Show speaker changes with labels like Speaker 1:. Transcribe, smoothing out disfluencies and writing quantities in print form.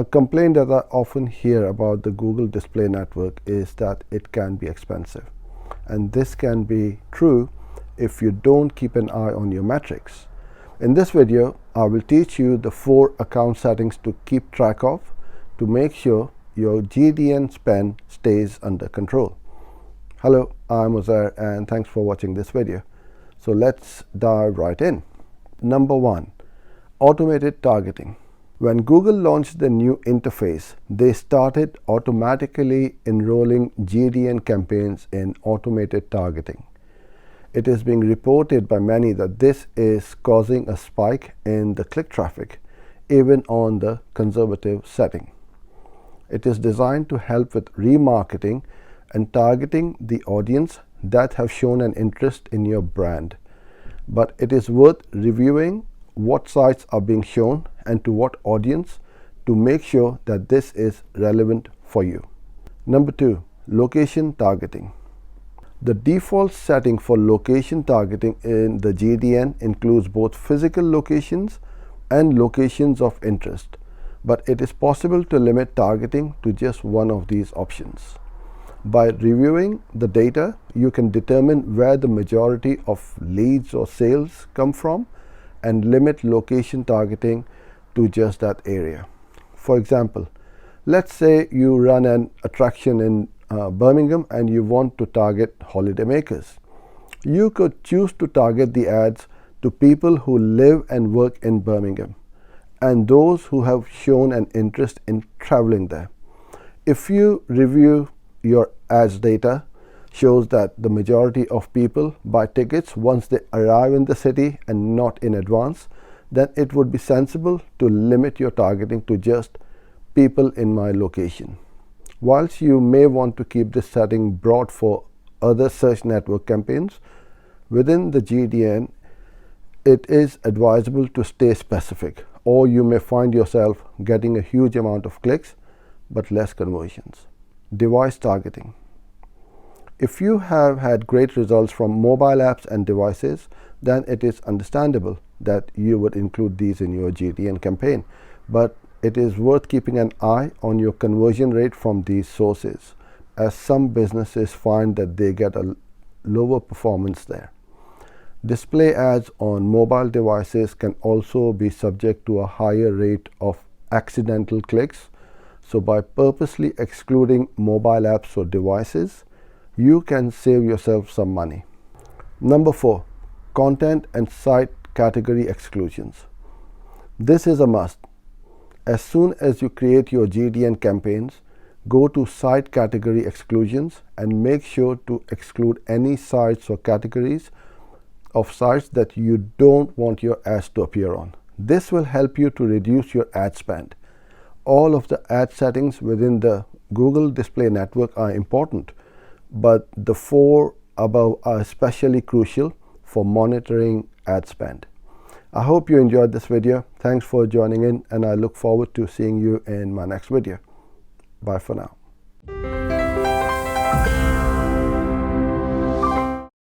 Speaker 1: A complaint that I often hear about the Google Display Network is that it can be expensive. And this can be true if you don't keep an eye on your metrics. In this video, I will teach you the 4 account settings to keep track of to make sure your GDN spend stays under control. Hello, I'm Uzair and thanks for watching this video. So let's dive right in. Number 1, automated targeting. When Google launched the new interface, they started automatically enrolling GDN campaigns in automated targeting. It is being reported by many that this is causing a spike in the click traffic, even on the conservative setting. It is designed to help with remarketing and targeting the audience that have shown an interest in your brand. But it is worth reviewing what sites are being shown and to what audience to make sure that this is relevant for you. Number 2, location targeting. The default setting for location targeting in the GDN includes both physical locations and locations of interest, but it is possible to limit targeting to just one of these options. By reviewing the data, you can determine where the majority of leads or sales come from and limit location targeting to just that area. For example, let's say you run an attraction in Birmingham and you want to target holidaymakers. You could choose to target the ads to people who live and work in Birmingham and those who have shown an interest in traveling there. If you review your ads data, shows that the majority of people buy tickets once they arrive in the city and not in advance, then it would be sensible to limit your targeting to just people in my location. Whilst you may want to keep this setting broad for other search network campaigns, within the GDN, it is advisable to stay specific, or you may find yourself getting a huge amount of clicks but less conversions. Device targeting. If you have had great results from mobile apps and devices, then it is understandable that you would include these in your GDN campaign. But it is worth keeping an eye on your conversion rate from these sources, as some businesses find that they get a lower performance there. Display ads on mobile devices can also be subject to a higher rate of accidental clicks. So by purposely excluding mobile apps or devices, you can save yourself some money. Number 4, content and site category exclusions. This is a must. As soon as you create your GDN campaigns, go to site category exclusions and make sure to exclude any sites or categories of sites that you don't want your ads to appear on. This will help you to reduce your ad spend. All of the ad settings within the Google Display Network are important, but the 4 above are especially crucial for monitoring ad spend. I hope you enjoyed this video. Thanks for joining in, and I look forward to seeing you in my next video. Bye for now.